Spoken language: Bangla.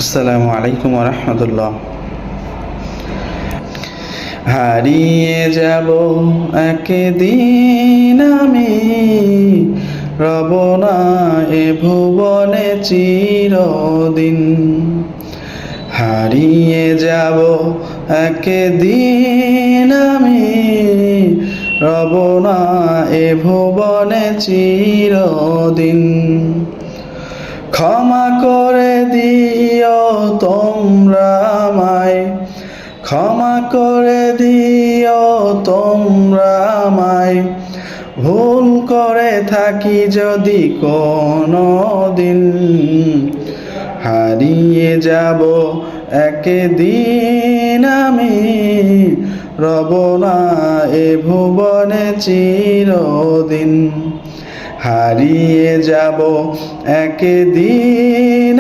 আসসালামু আলাইকুম ওয়া রাহমাতুল্লাহ। হারিয়ে যাব একদিন আমি, রব না এ ভুবনে চিরদিন। হারিয়ে যাব একদিন আমি, রব না এ ভুবনে চিরদিন। ক্ষমা করে দিও তোমরা আমায়, ক্ষমা করে দিও তোমরা আমায়, ভুল করে থাকি যদি কোনো দিন। হারিয়ে যাব একদিন আমি, রব না এ ভুবনে চিরদিন। হারিয়ে যাব একদিন